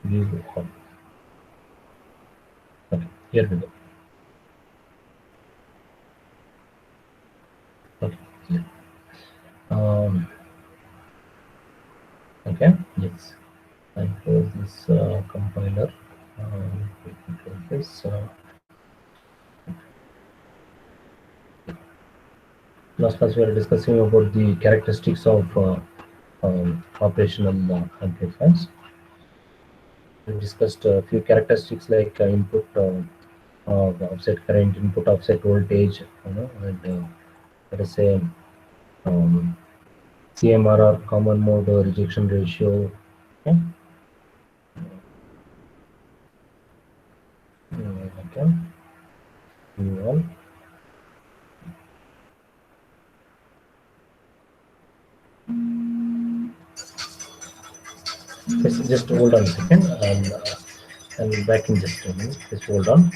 view on. Okay, here we go. Okay, yeah. Okay, yes. I close this compiler. Let me close this. Last class we were discussing about the characteristics of operational amplifiers. We discussed a few characteristics like input offset current, input offset voltage, and let us say CMRR, common mode rejection ratio. Okay. Okay. Move on. Just hold on a second. I'll back in just a minute. Just hold on.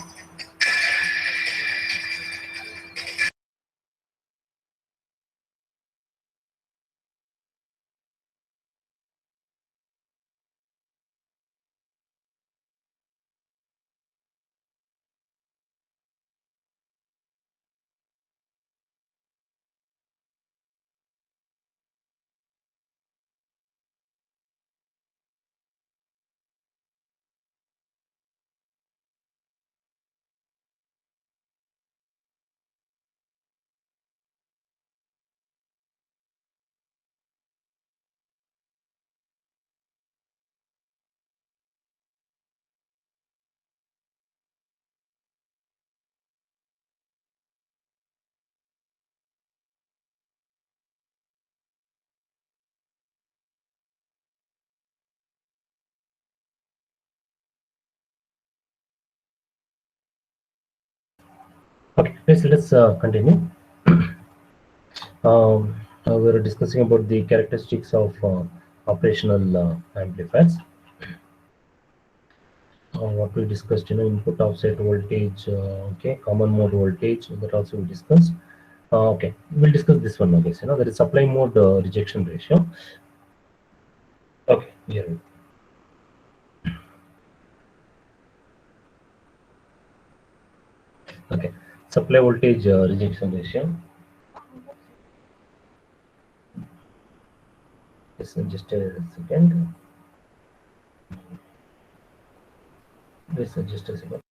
Okay, let's continue. We were discussing about the characteristics of operational amplifiers. What we discussed, input offset voltage, okay, common mode voltage, that also we discussed. Okay, we'll discuss this one now, guys. There is supply mode rejection ratio. Okay, here we go. Okay, supply voltage rejection ratio. Yes, just a second. Yes, just a second.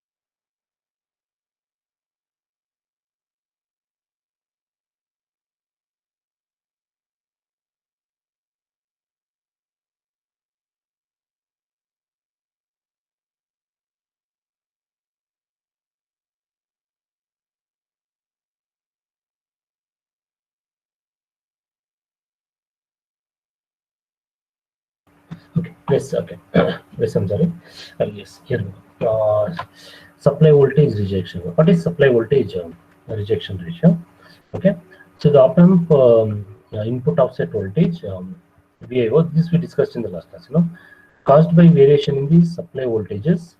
Okay, yes, okay. Yes, I'm sorry. Yes, here we go. Supply voltage rejection. What is supply voltage rejection ratio? Okay, so the op-amp input offset voltage, VIO, this we discussed in the last class, caused by variation in the supply voltages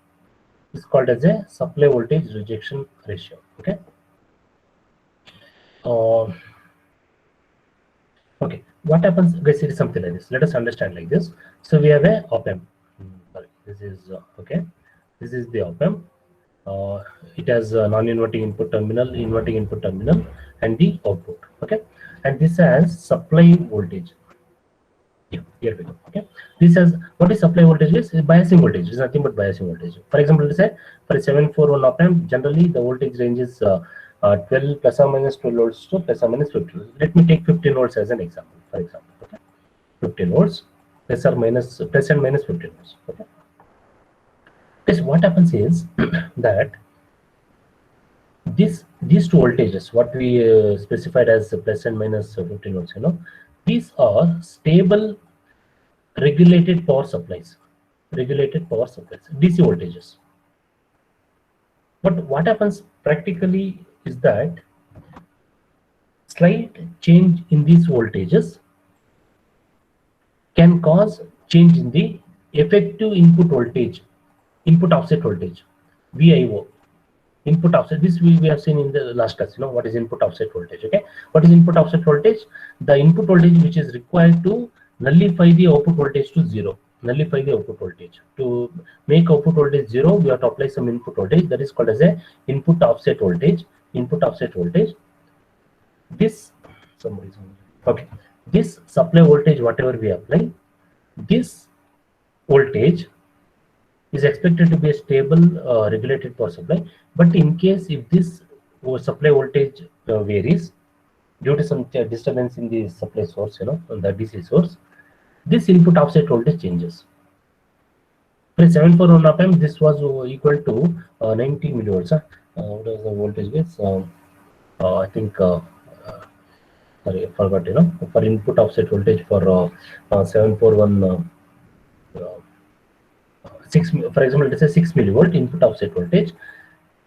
is called as a supply voltage rejection ratio. Okay. Okay, what happens, guys, it is something like this. Let us understand like this. So we have a op-amp. Sorry, this is okay. This is the op-amp. It has a non-inverting input terminal, inverting input terminal, and the output. Okay, and this has supply voltage. Yeah, here we go. Okay, this has, what is supply voltage? Is biasing voltage. It is nothing but biasing voltage. For example, let's say for a 741 op-amp, generally the voltage range is 12 plus or minus 12 volts to plus or minus 50. Let me take 15 volts as an example. For example, okay, 15 volts plus or minus plus and minus 15 volts. Okay. Yes, what happens is that these two voltages, what we specified as plus and minus 15 volts, these are stable regulated power supplies, DC voltages. But what happens practically is that slight change in these voltages can cause change in the effective input voltage, input offset voltage, VIO. Input offset, this we have seen in the last class. What is input offset voltage? Okay, what is input offset voltage? The input voltage which is required to nullify the output voltage to 0. nullify the output voltage. To make output voltage 0, we have to apply some input voltage, that is called as a input offset voltage. Input offset voltage. This okay. This supply voltage, whatever we apply, this voltage is expected to be a stable regulated power supply. But in case if this supply voltage varies due to some disturbance in the supply source, on the DC source, this input offset voltage changes. For a 741 op amp, this was equal to 90 millivolts. What was the voltage base? I think sorry, I forgot. For input offset voltage for 741 6, for example, let's say 6 millivolt input offset voltage.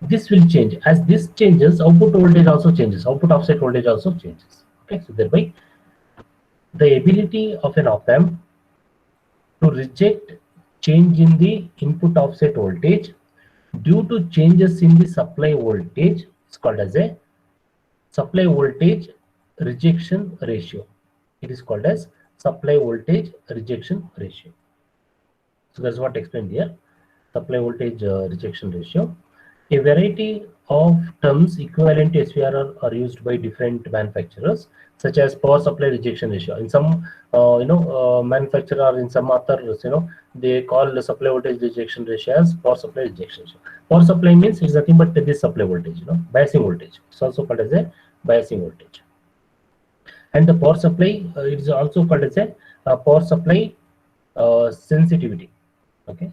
This will change. As this changes, output voltage also changes. Output offset voltage also changes. Okay, so thereby the ability of an op amp to reject change in the input offset voltage due to changes in the supply voltage is called as a supply voltage rejection ratio. It is called as supply voltage rejection ratio. So that's what explained here. Supply voltage rejection ratio. A variety of terms equivalent to SVR are used by different manufacturers, such as power supply rejection ratio. In some, manufacturer, in some authors, they call the supply voltage rejection ratio as power supply rejection ratio. Power supply means it's nothing but this supply voltage, biasing voltage. It's also called as a biasing voltage. And the power supply it is also called as a power supply sensitivity. Okay,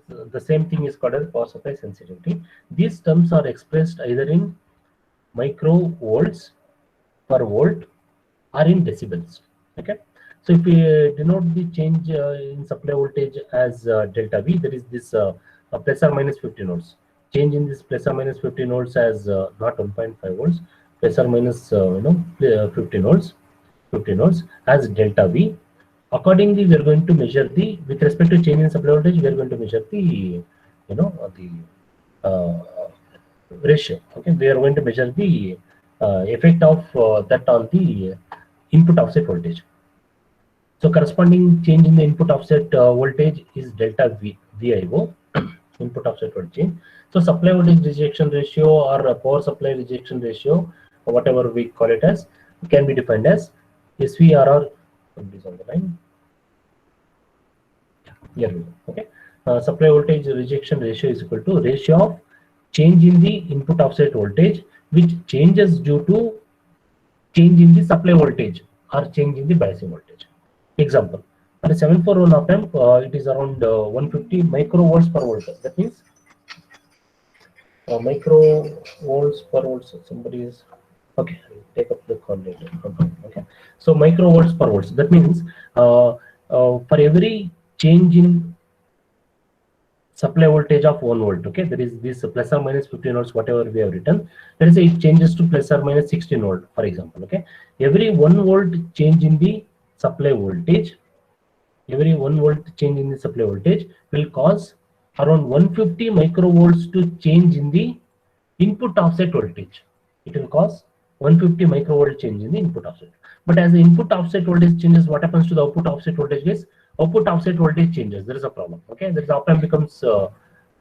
the same thing is called as power supply sensitivity. These terms are expressed either in microvolts per volt or in decibels. Okay, so if we denote the change in supply voltage as delta V, there is this plus or minus 15 volts. Change in this plus or minus 15 volts as not 1.5 volts, plus or minus 15 volts as delta V. Accordingly, we are going to measure the, with respect to change in supply voltage, we are going to measure the, ratio. Okay, we are going to measure the effect of that on the input offset voltage. So corresponding change in the input offset voltage is delta VIO, input offset voltage. So supply voltage rejection ratio or power supply rejection ratio, or whatever we call it as, can be defined as SVRR. Is on the line. Here we go. Okay. Supply voltage rejection ratio is equal to ratio of change in the input offset voltage, which changes due to change in the supply voltage or change in the biasing voltage. Example: for a 741 op amp, it is around 150 microvolts per volt. That means microvolts per volt. Somebody is okay. Take up the call later. Okay. So microvolts per volts. That means for every change in supply voltage of 1 volt, okay, there is this plus or minus 15 volts, whatever we have written. Let us say it changes to plus or minus 16 volt, for example. Okay, every 1 volt change in the supply voltage, every 1 volt change in the supply voltage will cause around 150 microvolts to change in the input offset voltage. It will cause 150 microvolt change in the input offset. But as the input offset voltage changes, what happens to the output offset voltage is output offset voltage changes. There is a problem. Okay, there is op amp becomes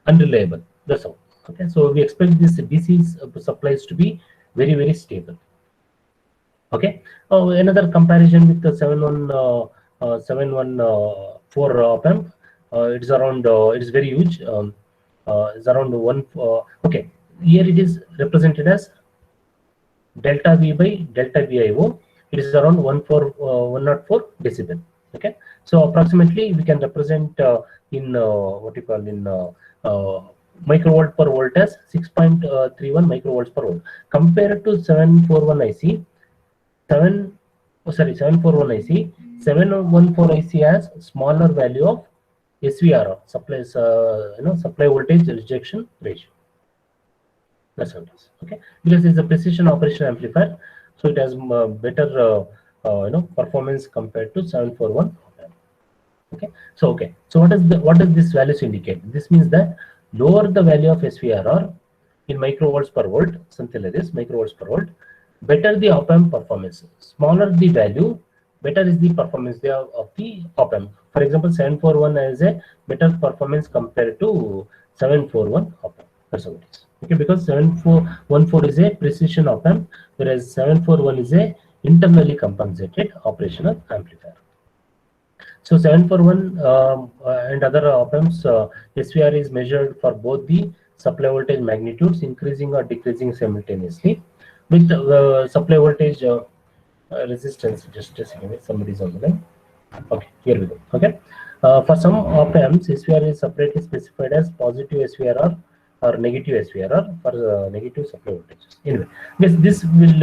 unreliable. That's all. Okay, so we expect this DC supplies to be very, very stable. Okay, another comparison with the 714 op amp. It is around. It is very huge. It's around one. Okay, here it is represented as delta V by delta VIO. It is around 104 decibel. Okay, so approximately we can represent in what you call in microvolt per volt as 6.31 microvolts per volt. Compared to 741 IC, 741 IC, 714 IC has smaller value of SVR, supplies supply voltage rejection ratio. That's what it is. Okay, because it's a precision operation amplifier, so it has better performance compared to 741. Okay, so what does this values indicate? This means that lower the value of SVRR in microvolts per volt, something like this, microvolts per volt, better the op amp performance. Smaller the value, better is the performance of the op-amp. For example, 741 has a better performance compared to 741 op-amp. That's how it is. Okay, because 7414 is a precision op-amp, whereas 741 is a internally compensated operational amplifier. So 741 and other op-amps, SVR is measured for both the supply voltage magnitudes increasing or decreasing simultaneously with supply voltage resistance. Just a second, somebody's on the line. Okay, here we go. Okay, for some op-amps, SVR is separately specified as positive SVR or negative SVR for negative supply voltages. Anyway, this will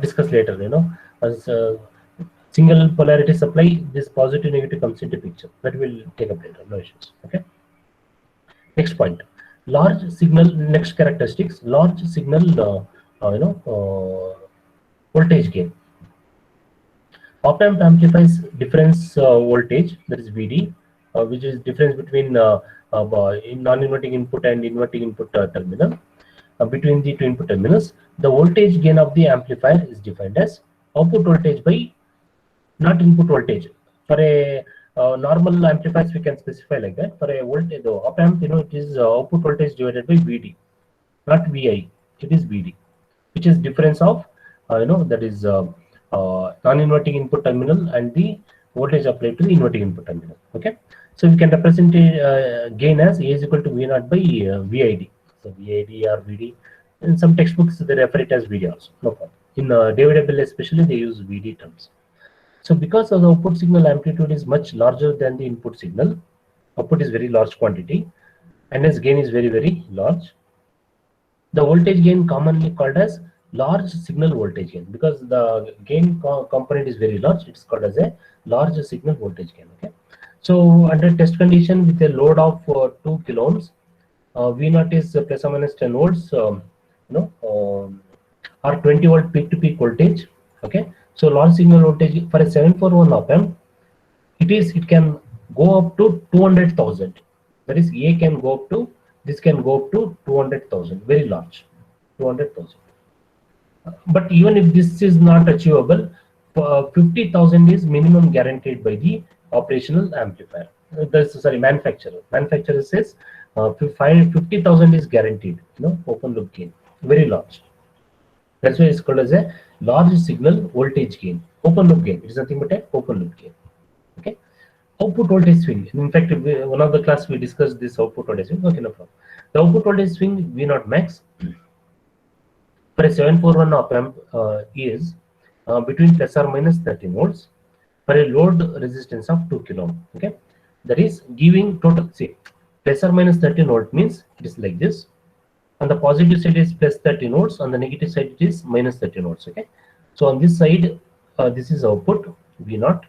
discuss later. You know, as single polarity supply, this positive negative comes into picture. That will take up later. No issues. Okay. Next point, large signal. Next characteristics, large signal. Voltage gain. Op-amp amplifies difference voltage, that is VD, which is difference between non-inverting input and inverting input terminal. Between the two input terminals, the voltage gain of the amplifier is defined as output voltage by not input voltage. For a normal amplifiers, we can specify like that. For a voltage, the op-amp, it is output voltage divided by VD, not VI. It is VD, which is difference of that is non-inverting input terminal and the voltage applied to the inverting input terminal. Okay, so we can represent gain as A is equal to V naught by VID. So VID or VD. In some textbooks they refer it as VD also. No problem. In DAW especially they use VD terms. So because of the output signal amplitude is much larger than the input signal, output is very large quantity, and its gain is very, very large. The voltage gain commonly called as large signal voltage gain, because the gain component is very large. It's called as a large signal voltage gain. Okay, so under test condition with a load of 2 kilo ohms, V naught is plus or minus 10 volts, or 20 volt peak to peak voltage. Okay, so large signal voltage for a 741 op-amp, it can go up to 200,000. That is, A can go up to, this can go up to 200,000, very large, 200,000. But even if this is not achievable, 50,000 is minimum guaranteed by the operational amplifier. Manufacturer. Manufacturer says 50,000 is guaranteed. Open loop gain, very large. That's why it's called as a large signal voltage gain. Open loop gain. It is nothing but a open loop gain. Okay. Output voltage swing. In fact, one of the class we discussed this output voltage swing. Okay, no problem. The output voltage swing V naught max for a 741 op-amp is between plus or minus 13 volts for a load resistance of 2 kilo ohm. Okay, that is giving total. See, plus or minus 13 volt means it is like this. On the positive side is plus 13 volts. On the negative side it is minus 13 volts. Okay, so on this side this is output V naught.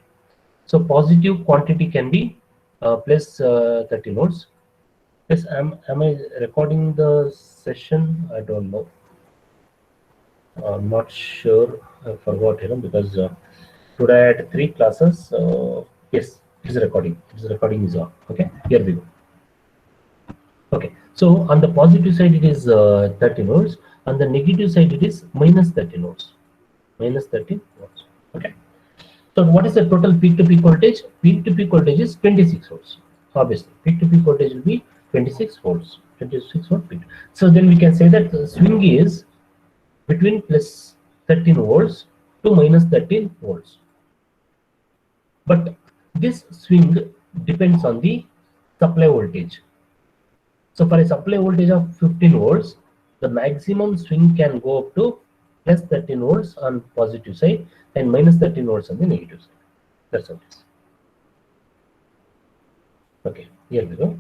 So positive quantity can be plus 13 volts. Yes, am I recording the session? I don't know. I'm not sure. I forgot, because today I had 3 classes. Yes, it is recording. Recording is on. Okay, here we go. Okay, so on the positive side it is 13 volts. On the negative side it is minus 13 volts. Minus 13 volts. Okay. So what is the total peak to peak voltage? Peak to peak voltage is 26 volts. Obviously, peak to peak voltage will be 26 volts. 26 volt peak. So then we can say that the swing is between plus 13 volts to minus 13 volts. But this swing depends on the supply voltage. So for a supply voltage of 15 volts, the maximum swing can go up to plus 13 volts on positive side and minus 13 volts on the negative side. That's how it is. Okay, here we go.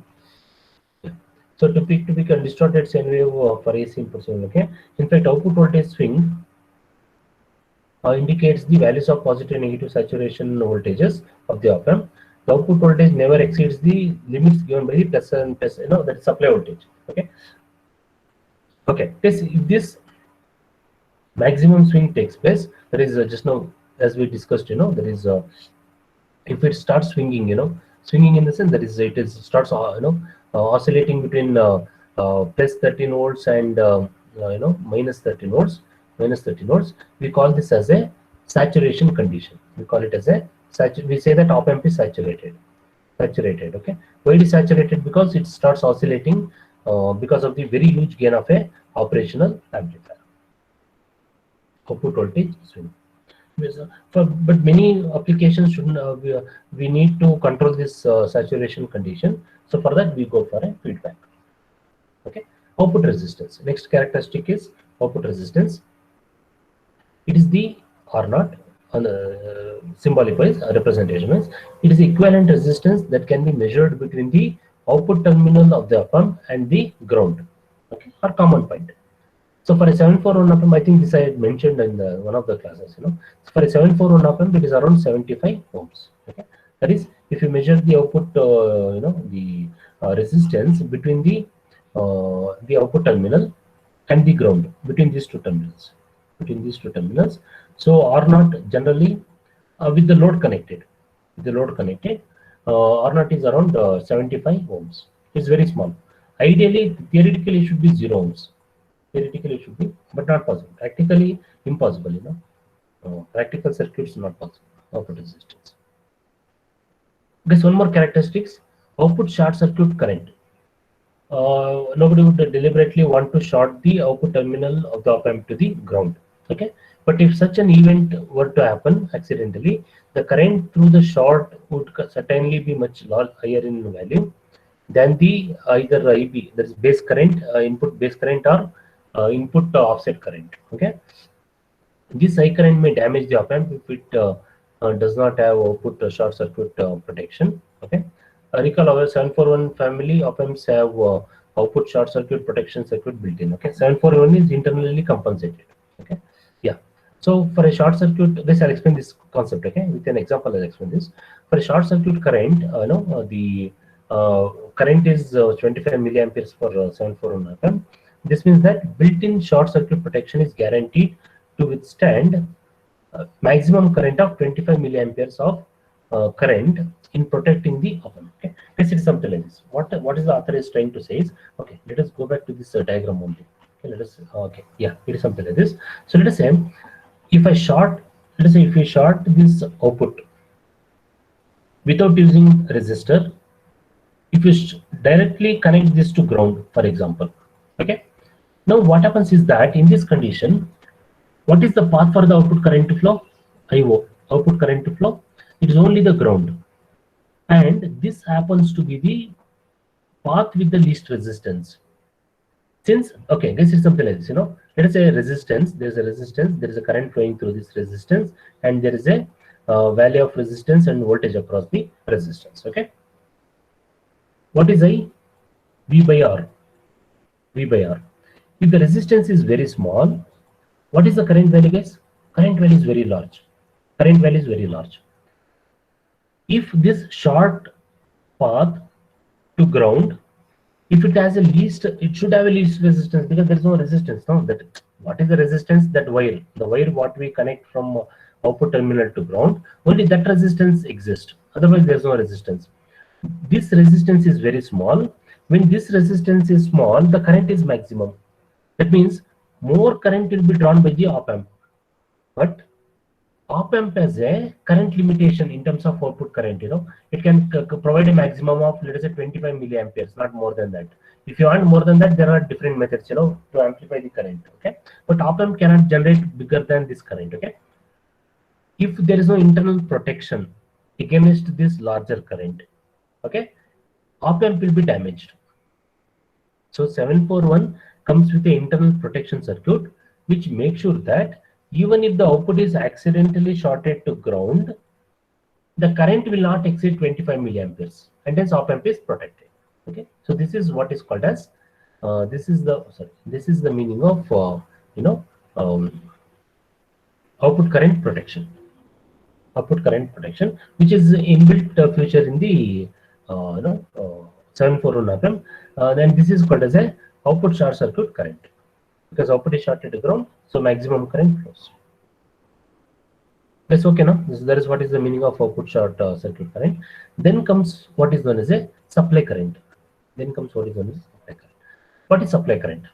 So to peak and distorted sine wave for AC input. Okay, in fact, output voltage swing indicates the values of positive and negative saturation voltages of the op-amp. The output voltage never exceeds the limits given by the plus and plus, that is supply voltage. Okay. Okay. If this maximum swing takes place, there is just now, as we discussed, there is if it starts swinging, swinging in the sense that it starts oscillating between plus 13 volts and minus 13 volts. We call this as a saturation condition. We call it as a we say that op amp is saturated. Okay. Why it is saturated? Because it starts oscillating because of the very huge gain of a operational amplifier. Output voltage swing. But many applications shouldn't. We need to control this saturation condition. So for that we go for a feedback. Okay. Output resistance. Next characteristic is output resistance. It is the R0 on the symbolic wise representation is it is equivalent resistance that can be measured between the output terminal of the op-amp and the ground. Okay, or common point. So for a 741 op-amp, I think this I had mentioned in one of the classes. So for a 741 op-amp, it is around 75 ohms. Okay, that is if you measure the output, the resistance between the output terminal and the ground between these two terminals. So R0 generally with the load connected. R0 is around 75 ohms. It's very small. Ideally, theoretically, it should be 0 ohms. Theoretically, it should be, but not possible. Practically, impossible. Practical circuits not possible. Output resistance. There's one more characteristics. Output short circuit current. Nobody would deliberately want to short the output terminal of the op-amp to the ground. Okay, but if such an event were to happen accidentally, the current through the short would certainly be much higher in value than the either IB, that is base current, input base current, or input offset current. Okay, this high current may damage the op-amp if it does not have output short circuit protection. Okay. Recall our 741 family op-amps have output short circuit protection circuit built in. Okay, 741 is internally compensated. Okay, yeah. So for a short circuit, this I'll explain this concept. Okay, with an example I'll explain this. For a short circuit current, the current is 25 milliamperes for 741 op-amp. This means that built-in short circuit protection is guaranteed to withstand maximum current of 25 milliamperes of current in protecting the op-amp. Okay, this is something like this. What is the author is trying to say is, okay, let us go back to this diagram only. Okay, let us yeah, it is something like this. So let us say if I short, let us say if we short this output without using resistor, if you directly connect this to ground, for example. Okay, now what happens is that in this condition, what is the path for the output current to flow? IO, output current to flow. It is only the ground, and this happens to be the path with the least resistance. Since, okay, this is something like this, let us say resistance, there's a resistance, there is a current flowing through this resistance, and there is a value of resistance and voltage across the resistance. Okay, what is I? V by R. If the resistance is very small, what is the current value, guys? Current value is very large. If this short path to ground, if it has a least, it should have a least resistance, because there is no resistance. No, that what is the resistance? That wire, the wire what we connect from output terminal to ground, only that resistance exists. Otherwise, there is no resistance. This resistance is very small. When this resistance is small, the current is maximum. That means more current will be drawn by the op-amp. But op-amp has a current limitation in terms of output current. It can provide a maximum of, let us say, 25 milliamperes, not more than that. If you want more than that, there are different methods, to amplify the current. Okay, but op-amp cannot generate bigger than this current. Okay, if there is no internal protection against this larger current, okay, op-amp will be damaged. So 741 comes with the internal protection circuit, which makes sure that even if the output is accidentally shorted to ground, the current will not exceed 25 milliamperes, and hence op-amp is protected. Okay, so this is what is called as this is the meaning of output current protection. Which is inbuilt feature in the 741 op-amp. Then this is called as a output short circuit current, because output is shorted to ground, so maximum current flows. That's okay now. That is what is the meaning of output short circuit current. Then comes what is known as a supply current. What is supply current?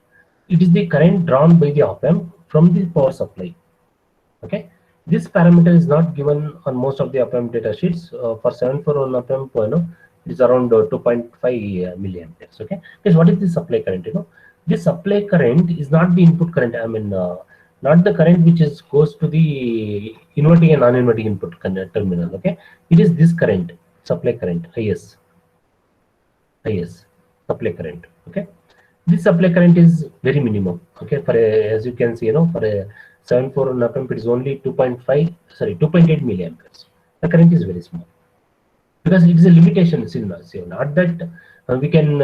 It is the current drawn by the op-amp from the power supply. Okay, This parameter is not given on most of the op-amp data sheets. For 741 op-amp, it is around 2.5 milliamperes. Okay, because what is the supply current? This supply current is not the input current. I mean, not the current which is goes to the inverting and non-inverting input terminal. Okay, it is this current, supply current, IS, supply current. Okay, this supply current is very minimum. Okay, for a, as you can see, for a 741 op amp, it is only 2.5, sorry, 2.8 milliamperes. The current is very small because it is a limitation. See, not that we can,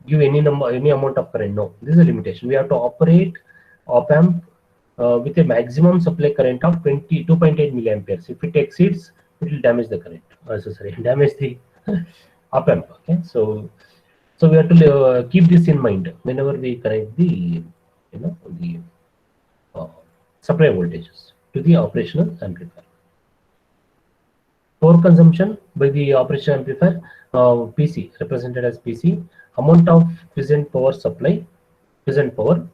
give any number, any amount of current. No, this is a limitation. We have to operate op amp with a maximum supply current of 2.8 milliamperes. If it exceeds, it will damage the current. Sorry, damage the op amp. Okay, so we have to keep this in mind whenever we connect the uh, supply voltages to the operational amplifier. Power consumption by the operational amplifier, PC represented as PC, amount of quiescent power supply, quiescent power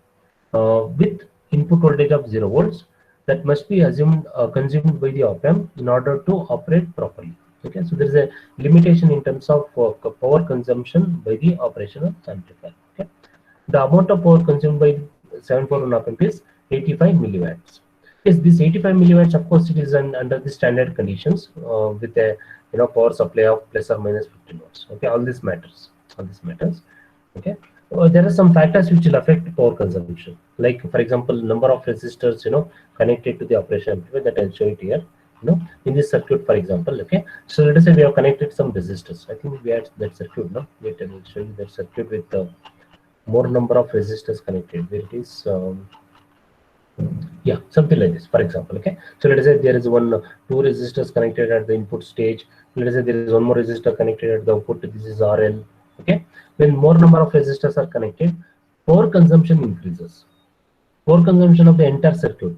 with input voltage of 0 volts that must be assumed consumed by the op amp in order to operate properly. Okay, so there is a limitation in terms of power consumption by the operational amplifier. Okay, the amount of power consumed by 741 op amp is 85 milliwatts. Yes, this 85 milliwatts, of course, it is under the standard conditions with a power supply of plus or minus 15 watts. Okay, all this matters. All this matters. Okay, there are some factors which will affect power consumption. Like, for example, number of resistors connected to the operation amplifier, that I'll show it here. In this circuit, for example. Okay, so let us say we have connected some resistors. I think we had that circuit. No, wait, I will show you that circuit with more number of resistors connected. Where it is. Yeah, something like this, for example. Okay, so let us say there is two resistors connected at the input stage. Let us say there is one more resistor connected at the output. This is RL. Okay, when more number of resistors are connected, power consumption increases. Power consumption of the entire circuit,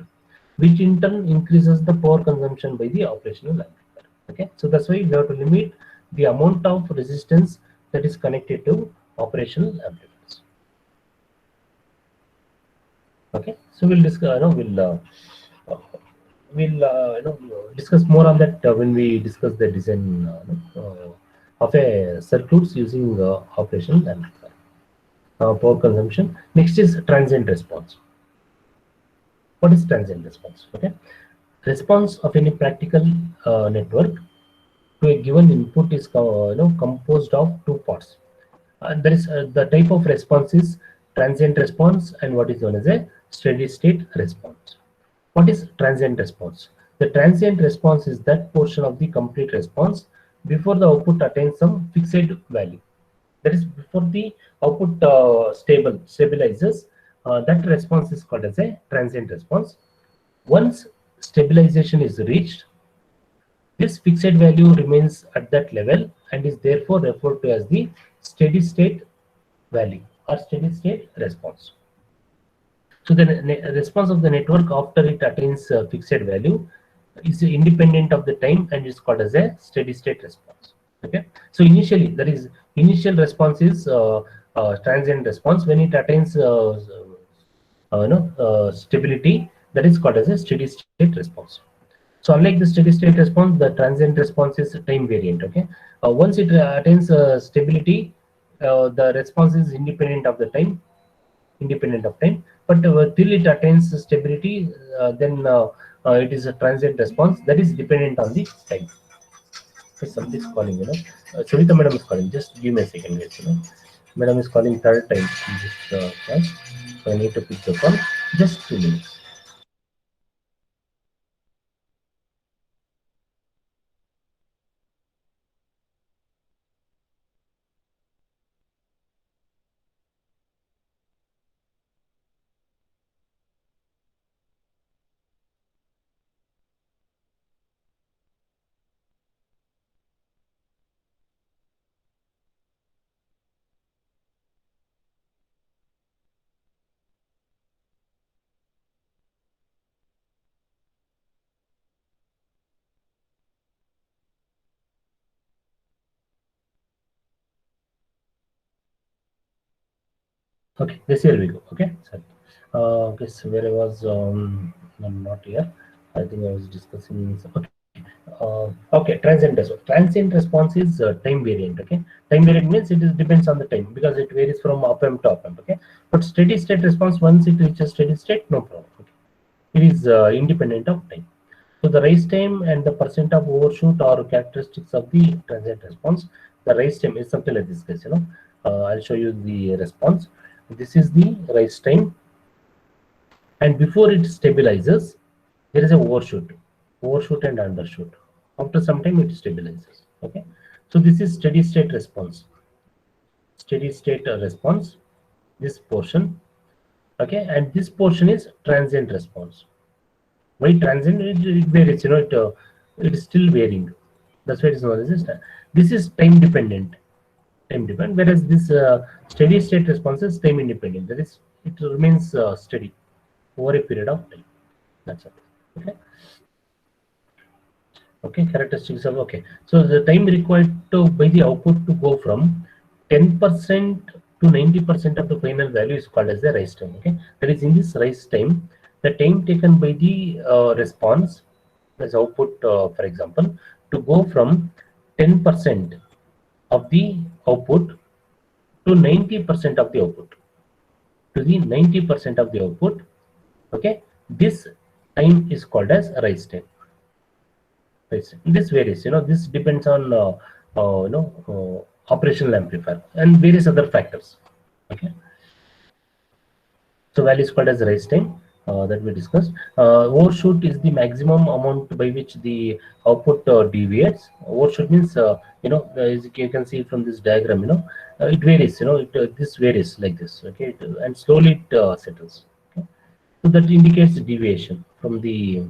which in turn increases the power consumption by the operational amplifier. Okay, so that's why we have to limit the amount of resistance that is connected to operational amplifiers. Okay, so we'll discuss. Uh, discuss more on that when we discuss the design of a circuits using operational amplifier. Power consumption. Next is transient response. What is transient response? Okay, response of any practical network to a given input is composed of two parts. There is the type of response is transient response and what is known as a steady state response. What is transient response? The transient response is that portion of the complete response before the output attains some fixed value. That is before the output stabilizes. That response is called as a transient response. Once stabilization is reached, this fixed value remains at that level and is therefore referred to as the steady state value or steady state response. So the response of the network after it attains fixed value is independent of the time and is called as a steady state response. Okay. So initially, that is initial response is transient response. When it attains stability, that is called as a steady state response. So unlike the steady state response, the transient response is time variant. Okay, once it attains stability, the response is independent of the time, But till it attains stability, then it is a transient response that is dependent on the time. Okay, somebody is calling. Sunita madam is calling. Just give me a second, guys. Madam is calling third time in this class, so I need to pick the call. Just 2 minutes. Okay, this here we go. Okay, sorry. Okay, so where I was, I'm not here. I think I was discussing. Okay. Okay, transient response is time variant. Okay, time variant means it is depends on the time because it varies from op-amp to op-amp. Okay, but steady state response, once it reaches steady state, no problem. Okay, it is independent of time. So the rise time and the percent of overshoot are characteristics of the transient response. The rise time is something like this case. I'll show you the response. This is the rise time, and before it stabilizes, there is a overshoot and undershoot. After some time, it stabilizes. Okay, so this is steady state response. Steady state response. This portion. Okay, and this portion is transient response. Why transient? It varies. It is still varying. That's why it is known as this. This is time dependent. Time dependent. Whereas this steady state response is time independent. That is, it remains steady over a period of time. That's it. Okay. Okay, characteristics of, okay. So the time required by the output to go from 10% to 90% of the final value is called as the rise time. Okay, that is, in this rise time, the time taken by the response as output, for example, to go from 10% of the output to 90% of the output, to the 90% of the output. Okay, this time is called as rise time. This varies. This depends on operational amplifier and various other factors. Okay, so value is called as rise time, that we discussed. Overshoot is the maximum amount by which the output deviates. Overshoot means, as you can see from this diagram, it varies. This varies like this. Okay, and slowly it settles. Okay, so that indicates deviation from the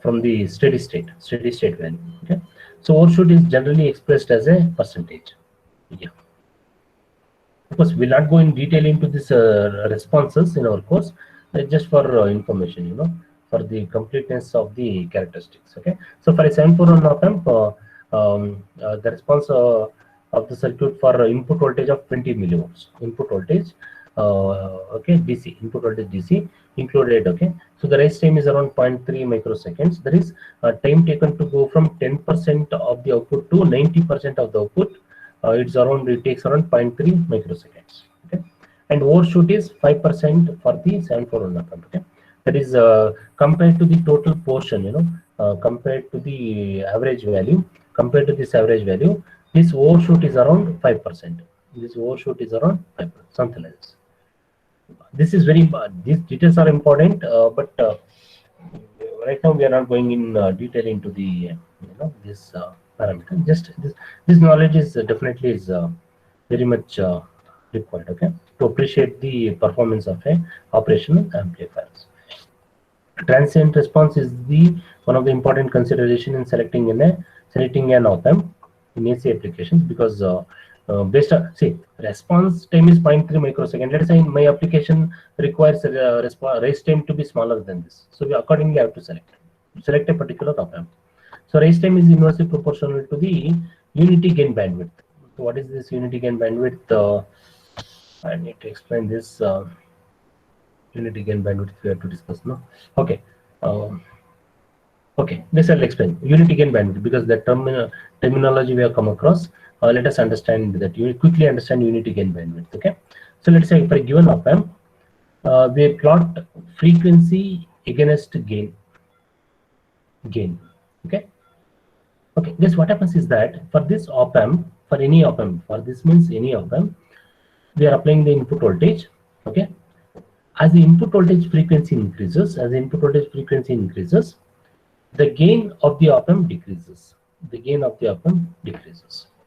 from the steady state value. Okay, so overshoot is generally expressed as a percentage. Yeah, of course we'll not go in detail into this responses in our course, just for information, for the completeness of the characteristics. Okay, so for a 741 op-amp, the response of the circuit for input voltage of 20 millivolts, input voltage, okay, DC, input voltage DC included. Okay, so the rise time is around 0.3 microseconds. That is time taken to go from 10% of the output to 90% of the output. It takes around 0.3 microseconds. Okay, and overshoot is 5% for the 741 op-amp. Okay, that is compared to the total portion, compared to the average value, compared to this average value, this overshoot is around 5%. This overshoot is around 5%, something like this. This is very, these details are important, but right now we are not going in detail into the this parameter. Just this knowledge is definitely is very much required. Okay, to appreciate the performance of a operational amplifiers. Transient response is the one of the important consideration in selecting an op-amp in AC applications, because based on, see, response time is 0.3 microsecond. Let us say in my application requires raise time to be smaller than this, so we accordingly have to select a particular op-amp. So raise time is inversely proportional to the unity gain bandwidth. So what is this unity gain bandwidth? I need to explain this. Unity gain bandwidth we have to discuss, no? Okay. Okay, this I'll explain. Unity gain bandwidth, because the terminology we have come across. Let us understand that. You quickly understand unity gain bandwidth. Okay, so let's say for a given op-amp, we plot frequency against gain. Okay. Okay. This what happens is that for this op-amp, for any op-amp, for this means any op-amp, we are applying the input voltage. Okay. As the input voltage frequency increases, the gain of the op-amp decreases.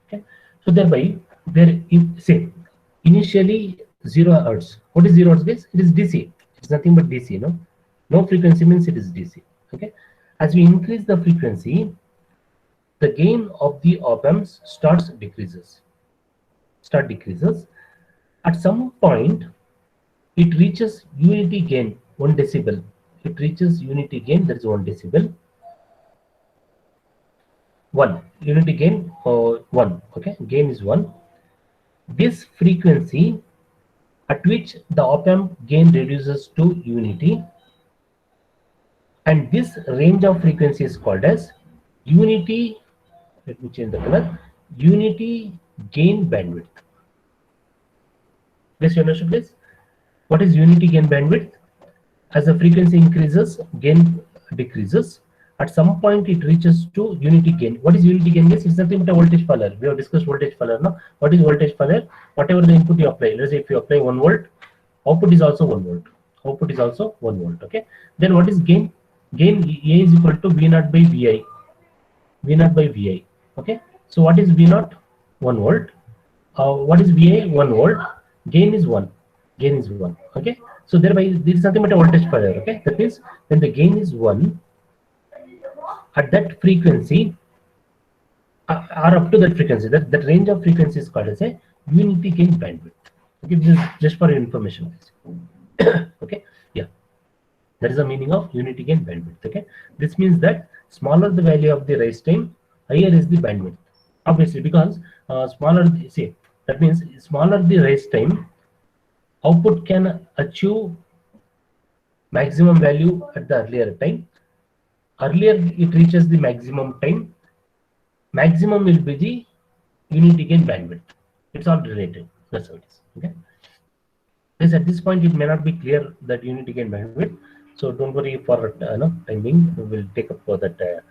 Okay, so thereby there say initially 0 hertz. What is 0 hertz, guys? It is DC. It's nothing but DC. No frequency means it is DC. Okay, as we increase the frequency, the gain of the op-amps decreases. At some point, it reaches unity gain 1 decibel. It reaches unity gain, that is 1 decibel. 1 unity gain, 1. Okay, gain is 1. This frequency at which the op-amp gain reduces to unity And this range of frequency is called as unity. Let me change the color. Unity gain bandwidth. Yes, you understood this? What is unity gain bandwidth? As the frequency increases, gain decreases. At some point, it reaches to unity gain. What is unity gain? Yes, it's nothing but a voltage failure. We have discussed voltage failure. No, what is voltage failure? Whatever the input you apply, let's say if you apply 1 volt, output is also 1 volt. Output is also 1 volt. Okay. Then what is gain? Gain A is equal to V naught by Vi. V naught by Vi. Okay. So what is V naught? 1 volt. What is VA? 1 volt. Gain is 1. Gain is 1. Okay. So thereby there is nothing but a voltage failure. Okay. That means when the gain is 1 at that frequency, or up to that frequency, that range of frequency is called as a unity gain bandwidth. Okay. This is just for your information. Okay. Yeah. That is the meaning of unity gain bandwidth. Okay. This means that smaller the value of the rise time, higher is the bandwidth. Obviously, because smaller, see, that means smaller the rise time, output can achieve maximum value at the earlier time. Earlier it reaches the maximum time. Maximum will be the unity gain bandwidth. It's all related. That's how it is. Okay. Yes, at this point it may not be clear that unity gain bandwidth. So don't worry for time being. We will take up for that.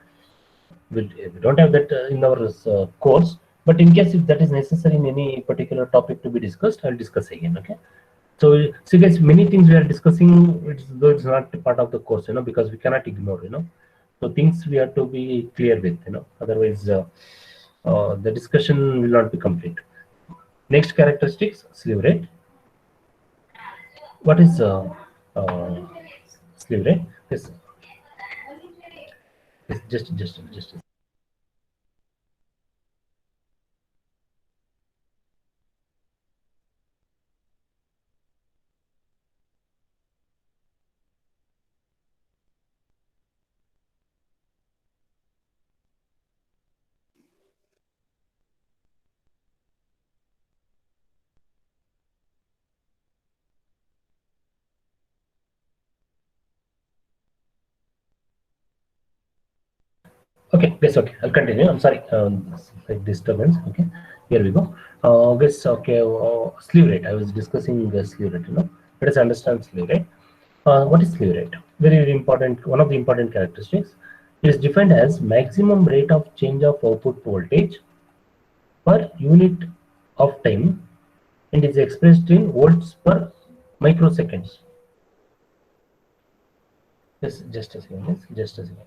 We don't have that in our course. But in case if that is necessary in any particular topic to be discussed, I'll discuss again. Okay. So guys, many things we are discussing, though it's not part of the course, because we cannot ignore. So things we have to be clear with. Otherwise, the discussion will not be complete. Next characteristics, slew rate. What is slew rate? Yes, yes, just. Okay, yes, okay. I'll continue. I'm sorry, like disturbance. Okay, here we go. Guess okay. Slew rate. I was discussing the slew rate. Let us understand slew rate. What is slew rate? Very, very important. One of the important characteristics. It is defined as maximum rate of change of output voltage per unit of time, and is expressed in volts per microseconds. Just a second. Yes, just a second.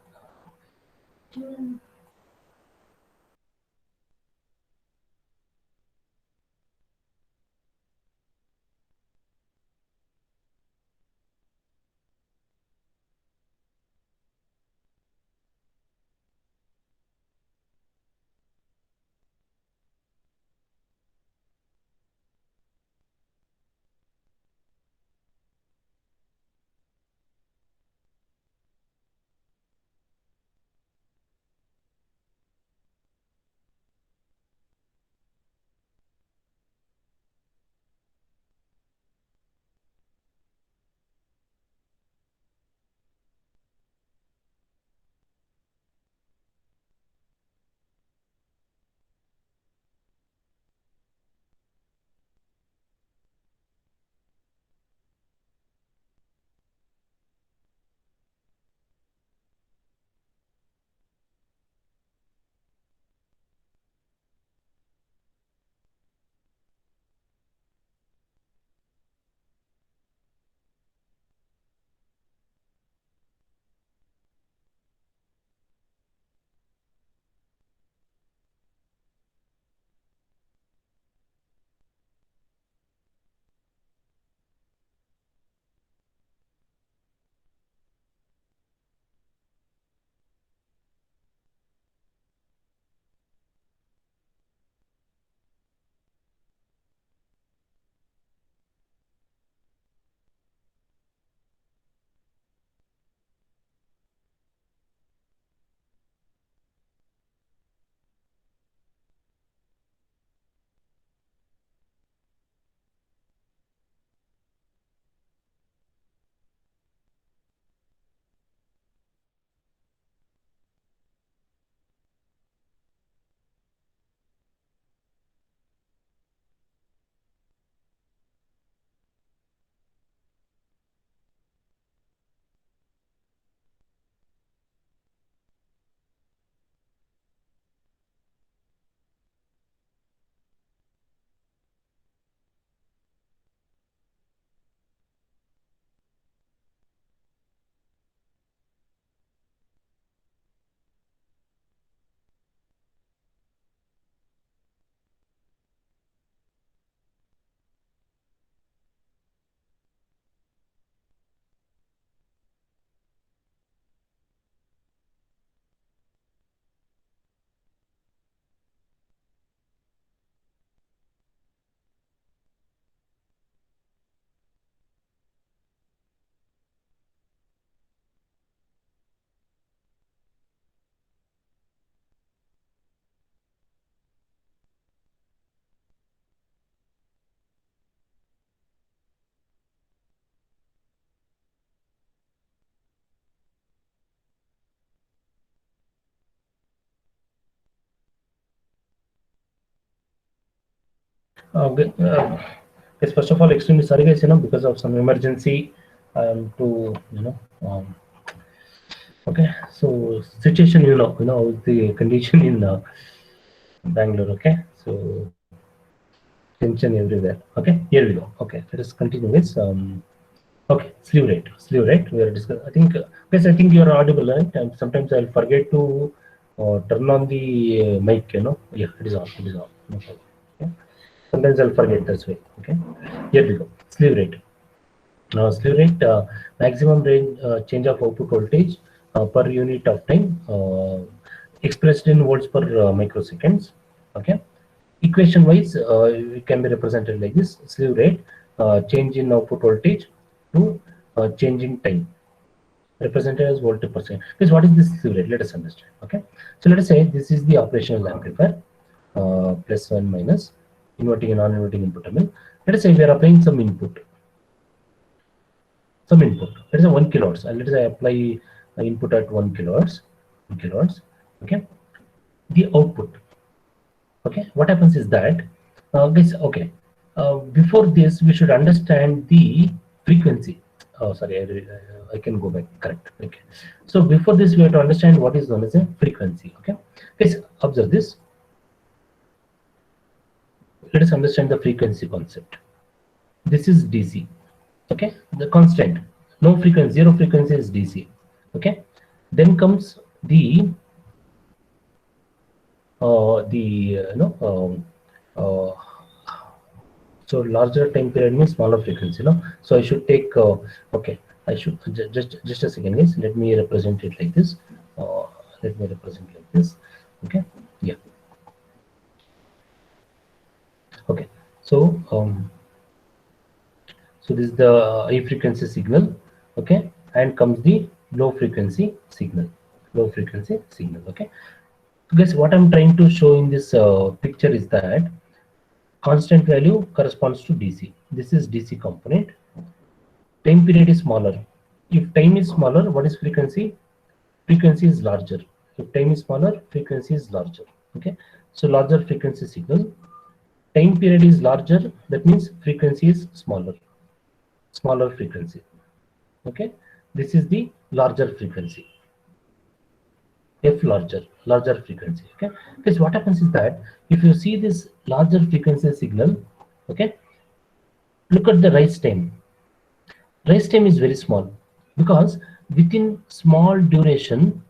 Yes, first of all, extremely sorry, guys. Because of some emergency, to okay. So situation, the condition in Bangalore. Okay, so tension everywhere. Okay, here we go. Okay, let us continue with okay, slew rate. We are discussing. I think, guys, I think you are audible, right? And sometimes I'll forget to turn on the mic. Yeah, it is on. It is on. No problem. Okay. Sometimes I'll forget this way. Okay, here we go. Slew rate. Now, slew rate, maximum range change of output voltage per unit of time, expressed in volts per microseconds. Okay. Equation wise, it can be represented like this: slew rate, change in output voltage to change in time, represented as volt per second. Because what is this slew rate? Let us understand. Okay. So let us say this is the operational amplifier, plus one minus inverting and non-inverting input terminal. Let us say we are applying some input. Let us say 1 kilohertz, and let us say I apply input at 1 kilohertz. Okay, the output. Okay, what happens is that, guys. Okay, before this, we should understand the frequency. Oh, sorry, I can go back. Correct. Okay, so before this, we have to understand what is known as a frequency. Okay, guys, observe this. Let us understand the frequency concept. This is DC. Okay, the constant, no frequency, zero frequency is DC. Okay, then comes the uh, so larger time period means smaller frequency, so I should take okay, I should just a second, guys. Let me represent it like this. uh, Let me represent like this. Okay, yeah. Okay, so so this is the high frequency signal. Okay, and comes the low frequency signal. Low frequency signal. Okay, so guys, what I'm trying to show in this picture is that constant value corresponds to DC. This is DC component. Time period is smaller. If time is smaller, what is frequency? Frequency is larger. If time is smaller, frequency is larger. Okay, so larger frequency signal. Time period is larger. That means frequency is smaller. Smaller frequency. Okay, this is the larger frequency. F larger frequency. Okay, because what happens is that if you see this larger frequency signal, okay, look at the rise time. Rise time is very small because within small duration,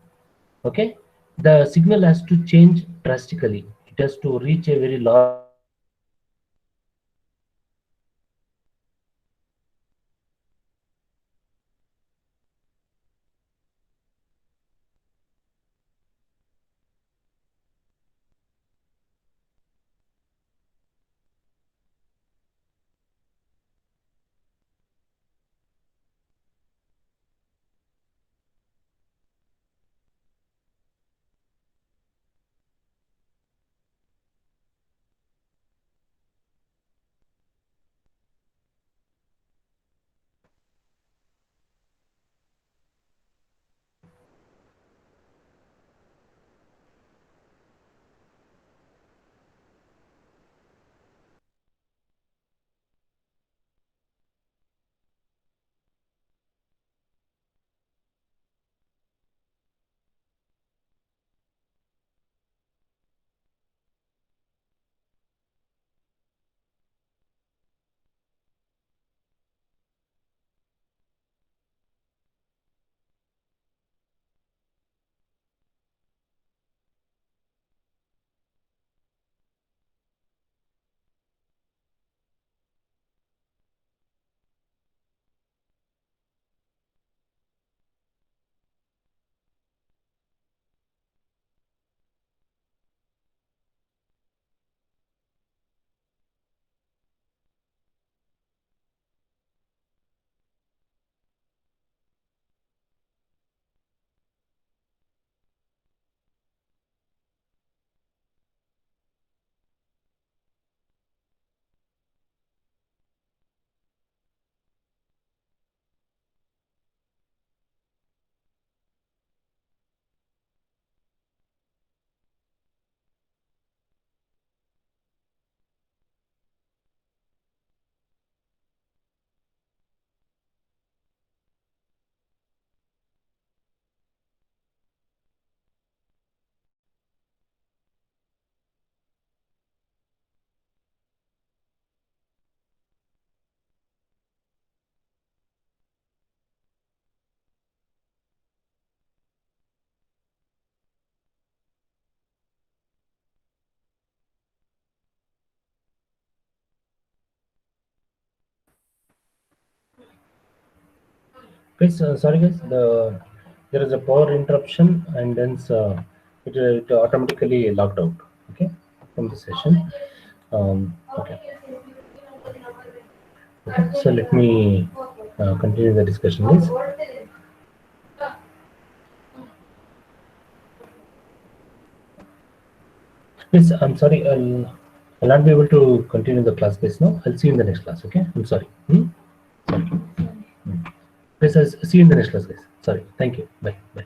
okay, the signal has to change drastically. It has to reach a very large frequency for it to change drastically. Please, sorry guys, there is a power interruption and then it automatically logged out. Okay, from the session. Okay. Okay. So let me continue the discussion, please. Please, I'm sorry, I'll not be able to continue the class, guys. No, I'll see you in the next class. Okay, I'm sorry. Sorry. Please, I'll see you in the next class, guys. Sorry. Thank you. Bye. Bye.